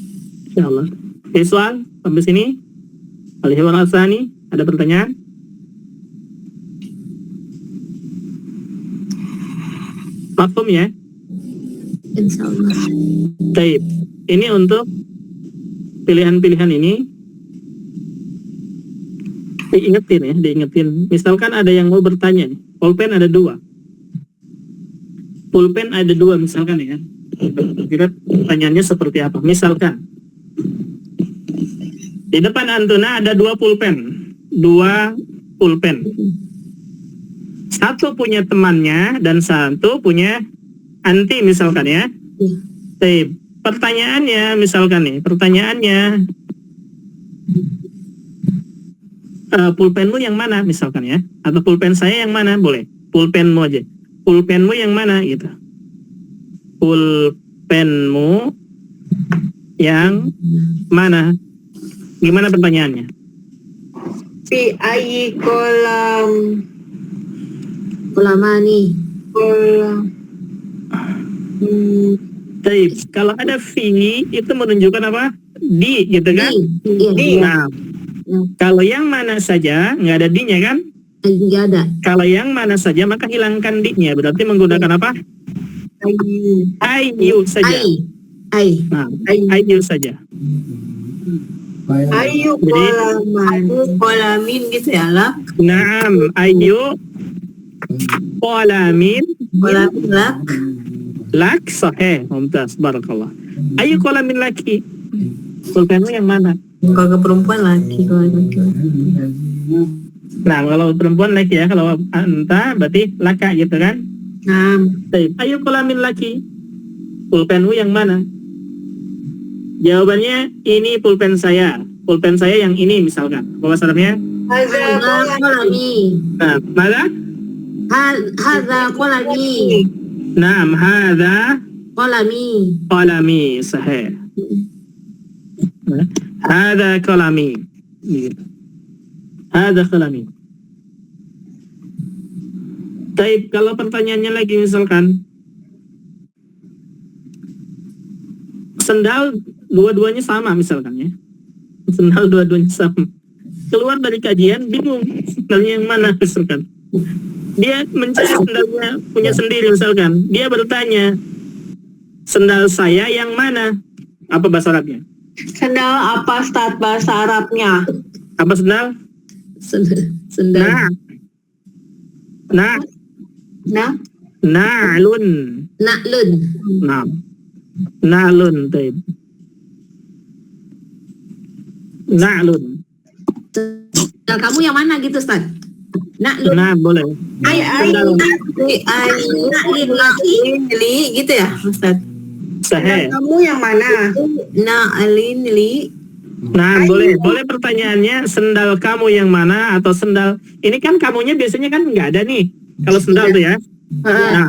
S1: Insyaallah. Oke, soal sampai sini. Al-hiwar al-tsani, ada pertanyaan? Mafhum ya?
S3: Insyaallah.
S1: Baik. Ini untuk pilihan-pilihan ini diingetin ya, diingetin. Misalkan ada yang mau bertanya nih, pulpen ada 2. Pulpen ada 2 misalkan ya. Kira pertanyaannya seperti apa? Misalkan di depan Antuna ada 2 pulpen. 2 pulpen. Satu punya temannya dan satu punya anti misalkan ya. Baik. Pertanyaannya misalkan nih, pertanyaannya pulpenmu yang mana misalkan ya, atau pulpen saya yang mana, boleh pulpenmu aja, pulpenmu yang mana gitu, pulpenmu yang mana, gimana pertanyaannya?
S2: Fi ayyi
S3: Ulamani.
S1: Baik, kalau ada fi itu menunjukkan apa? Di gitu kan?
S3: Iya.
S1: Nah, kalau yang mana saja nggak ada di-nya kan?
S3: Nggak ada.
S1: Kalau yang mana saja maka hilangkan di-nya, berarti menggunakan apa? Ayu saja.
S3: Ai.
S1: Nah, ayu saja.
S2: Ayu
S1: Jadi,
S4: Kolamin gitu ya lah.
S1: Naam, ayu qalamin
S4: Kolamin lak.
S1: lak sahih, mumtaz, barakallah. Ayu qalamin laki. Pulpenmu yang mana?
S4: Kalau ke perempuan laki, kalau laki.
S1: Nah, kalau perempuan laki ya, kalau anta berarti laka gitu kan?
S2: Nah,
S1: Baik, ayu qalamin laki. Pulpenmu yang mana? Jawabannya ini pulpen saya. Pulpen saya yang ini misalkan. Apa bahasa Arabnya?
S2: hadza
S3: Kolami.
S1: Nah, mana?
S3: Hadza kolami.
S1: Naam, hadza
S3: Kolami.
S1: qalami, sahih. Hadza qalami. Gitu. Hadza qalami. Baik, kalau pertanyaannya lagi misalkan sendal dua-duanya sama misalkan ya. Sendal dua-duanya sama. Keluar dari kajian bingung sendalnya yang mana misalkan. Dia mencari sendalnya punya sendiri misalkan. Dia bertanya, sendal saya yang mana? Apa bahasa Arabnya?
S2: sendal apa Ustaz bahasa Arabnya?
S1: Apa sendal?
S3: Sendal.
S1: Nah.
S2: Nah,
S1: Na'lun.
S3: Naklun.
S1: Nah. Na'lun. Taib. Na'lun.
S3: Sendal kamu yang mana gitu Ustaz? Naklun.
S1: Nah, boleh. Sendal
S3: Naklin laki.
S4: Li gitu ya Ustaz.
S1: sahih.
S2: kamu yang mana?
S4: Na'alin li.
S1: Nah, boleh pertanyaannya sendal kamu yang mana atau sendal ini kan kamunya biasanya kan nggak ada nih kalau sendal tuh ya. Nah,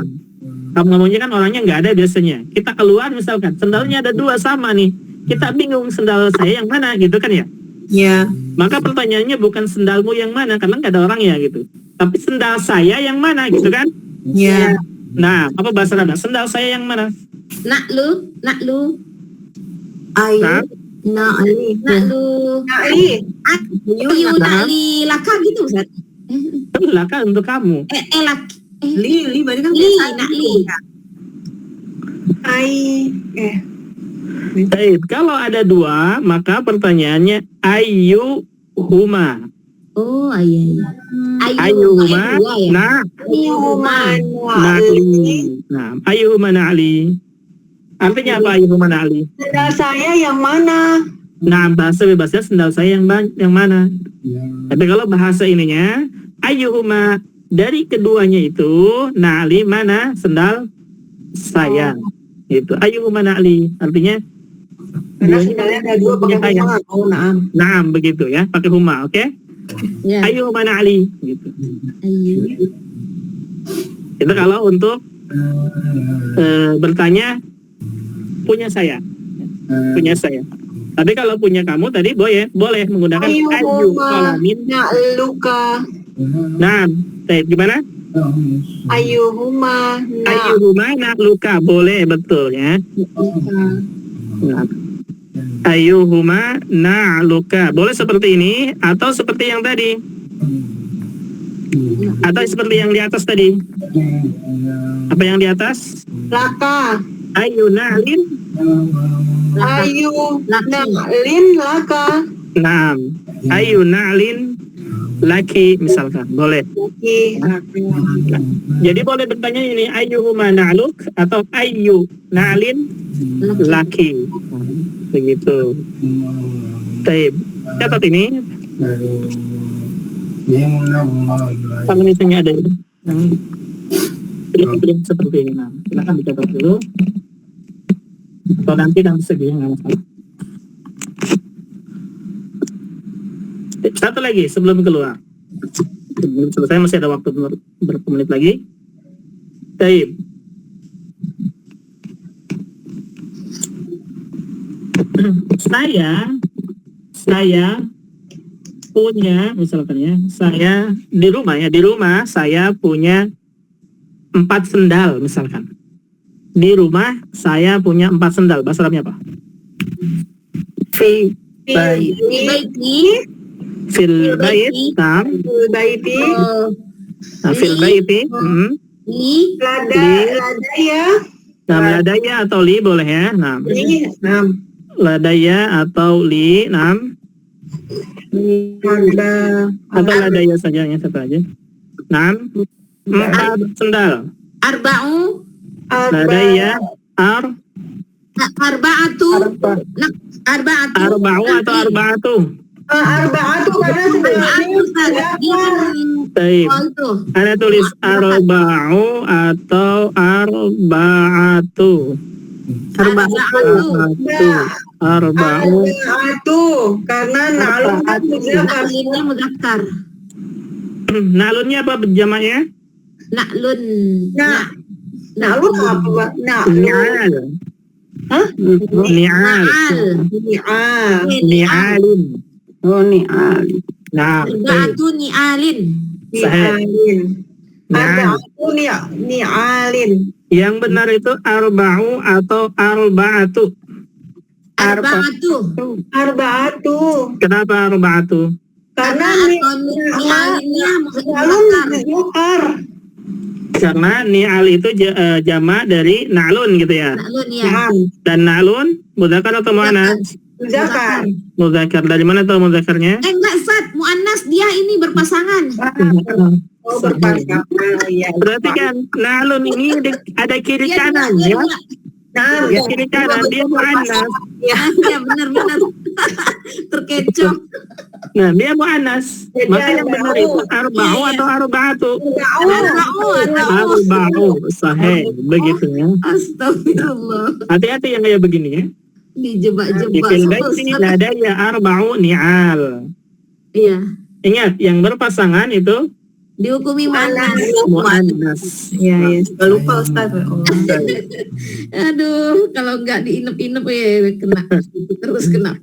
S1: kamunya kan orangnya nggak ada biasanya. Kita keluar misalkan sendalnya ada 2 sama nih. Kita bingung sendal saya yang mana gitu kan ya.
S4: Ya.
S1: Maka pertanyaannya bukan sendalmu yang mana karena nggak ada orangnya gitu. Tapi sendal saya yang mana gitu kan?
S4: Ya.
S1: Nah, apa bahasa Arab? Sendal saya yang mana?
S3: Naklu.
S4: Ayu.
S1: Nah.
S4: Na'ali.
S3: Naklu.
S2: Na'li.
S3: Ayu nakli laka gitu Ustaz.
S1: Laka untuk kamu.
S3: Laki.
S4: Li berarti kan
S3: Li,
S4: biasa.
S3: nakli.
S1: Baik, kalau ada 2 maka pertanyaannya ayu huma.
S3: Oh, iya.
S1: Ayyuhuma
S3: Dua ya.
S1: na'li. Nah, ayyuhuma na'li. Artinya apa ayyuhuma na'li?
S2: Sendal saya yang mana?
S1: Nah, bahasa bebasnya sendal saya yang mana? Tapi kalau bahasa ininya ayyuhuma dari keduanya itu na'li mana? Sendal saya. Gitu. Ayyuhuma na'li. Artinya
S2: Karena sendalnya ada dua pakai
S1: saya.
S2: huma. Oh, naam.
S1: Naam begitu ya, pakai huma, oke?
S3: Ya.
S1: Ayyuhuma na'li gitu.
S3: Ayu.
S1: Itu kalau untuk bertanya punya saya. Punya saya. Tapi kalau punya kamu tadi boleh menggunakan ayyu
S2: Ayyuhuma
S1: qalamin.
S2: na'luka.
S1: Nah, gimana?
S2: Ayyuhuma
S1: Ayyuhuma na'luka, boleh betul ya. Nah. Ayyuhuma na'luka. Boleh seperti ini atau seperti yang tadi. Atau seperti yang di atas tadi. Apa yang di atas?
S2: laka.
S1: Ayyu na'lin.
S2: Ayu na'lin laka.
S1: Naam. Ayyu na'lin laki misalkan. Boleh. Jadi boleh bertanya ini ayyuhuma na'luk atau ayyu na'lin laki. Begitu. Baik. Catat ini. Penelitiannya ada itu. Pilih seperti ini. Nah, silakan dicatat dulu. Atau nanti segi nggak masalah. Satu lagi sebelum keluar. Sebelum selesai masih ada waktu berapa menit lagi. Baik. Saya punya, misalkan ya, saya di rumah saya punya 4 sendal misalkan. Di rumah saya punya 4 sendal. Bahasa Arabnya apa? Fil
S3: Baiti.
S1: fil bait. Nah,
S2: baiti.
S1: fil baiti.
S3: Li.
S2: Ladaya.
S1: Nah, ladaya atau li boleh ya. Nah,
S2: Naam.
S1: ladaya atau li. Nah, atau ladaya saja ya, satu aja. Nah, 4 sendal.
S3: Arba'u.
S1: Ladaya
S3: Arba'atu. Arba'atu.
S1: arba'u atau arba'atu.
S2: Arba'atu karena sendalnya
S1: Baik.
S3: Itu.
S1: Ada tulis arba'u atau arba'atu. Arba'u.
S2: karena na'lun muzakkar.
S3: Ini mudzakkar.
S1: Na'lunnya apa jamaknya?
S3: Na'lun.
S2: Na'lun apa?
S1: Ni'al.
S2: Hah?
S1: Ni'al.
S2: Ni'al.
S1: Ni'alin.
S5: Oh, ni'al.
S1: Nah, baik.
S3: Arba'atu ni'alin.
S2: Ni'alin.
S1: Nah,
S2: Arba'atu ni'alin.
S1: yang benar itu arba'u atau arba'atu.
S3: Arba'atu.
S2: Arba'atu.
S1: Kenapa arba'atu?
S2: Karena
S3: ni'alinnya
S2: na'lun muzakkar.
S1: Karena ni'al itu jamak dari na'lun gitu ya.
S3: Na'lun ya.
S2: Naam.
S1: Dan na'lun muzakkar atau muannas?
S2: Muzakkar.
S1: Muzakkar. Dari mana tahu muzakkarnya?
S3: Enggak Sat, muannas dia ini berpasangan.
S2: Oh, berpasangan. Ya.
S1: Berarti kan na'lun ini ada kiri kanan ya.
S2: Naam.
S1: Ya, kiri kanan dia muannas.
S3: Ya benar-benar terkecoh.
S1: Nah, dia muannas. Maka yang benar itu arba'u atau arba'atu. Arba'u. Sahih. Begitu ya.
S3: Astagfirullah.
S1: Hati-hati yang kayak begini ya. Di
S3: Dijebak-jebak.
S1: fil baiti ladaya arba'u ni'al.
S3: Iya.
S1: Ingat, yang berpasangan itu
S3: Dihukumi muannas.
S1: muannas.
S4: Ya, lupa Ustaz.
S3: Aduh, kalau nggak diinep-inep ya kena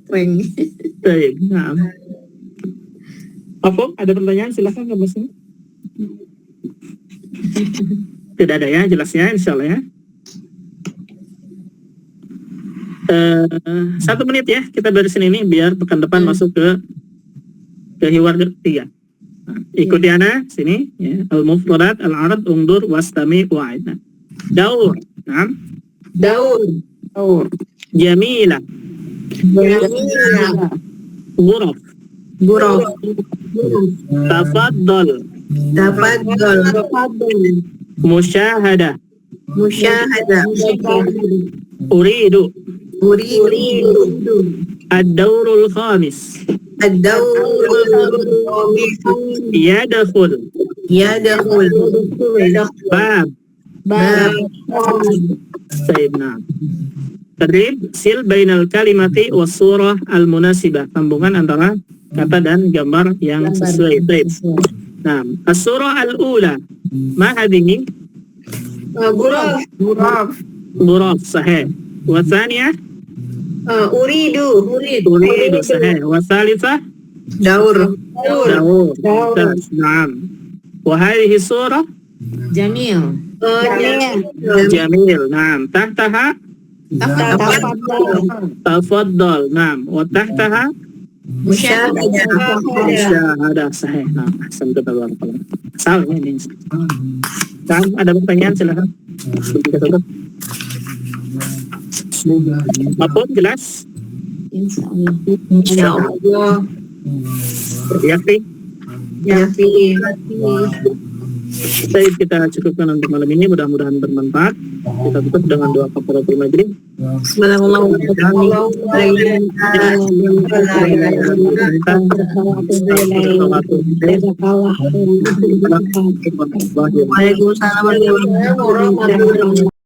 S3: prank.
S1: Baik. Nah. Apa? Ada pertanyaan? Silakan Kak Basmi. Tidak ada ya, jelas ya, insya Allah ya. 1 menit ya, kita beresin ini biar pekan depan masuk ke hiwar ketiga. Nah, ikuti ana sini ya. Al-mufradat al-arad undur wastami wa'idna. Daur. Nah.
S2: Daur.
S1: Jamila. Ghuraf. Tafaddal. Musyahadah. Uridu. Ad-daurul khamis. Yadakhul. Bab. Baik, nah. Tadrib, sil bainal kalimati was surah al-munasibah. Sambungan antara kata dan gambar yang sesuai. Baik. Nah, as-surah al-ula. Ma hadhihi?
S2: Guraf.
S1: Ghuraf, sahih. Wa thaniyah?
S2: Uridu.
S1: Uridu, sahih. Wa thalithah?
S4: Daur.
S1: Daur. Mumtaz, na'am. Wa hadhihi surah?
S3: Jamil.
S1: Jamil, na'am. Tahtaha? Tafaddal, na'am. Wa tahtaha? Musyahadah, sahih. Nah, ahsan, tabarakallah. Salah ini. Kan ada pertanyaan, silakan. Kita tutup. Apa jelas?
S3: Insyaallah.
S1: Yafi. Baik, kita cukupkan untuk malam ini, mudah-mudahan bermanfaat. Kita tutup dengan doa kafaratul majlis.
S4: Waalaikumsalam warahmatullahi wabarakatuh.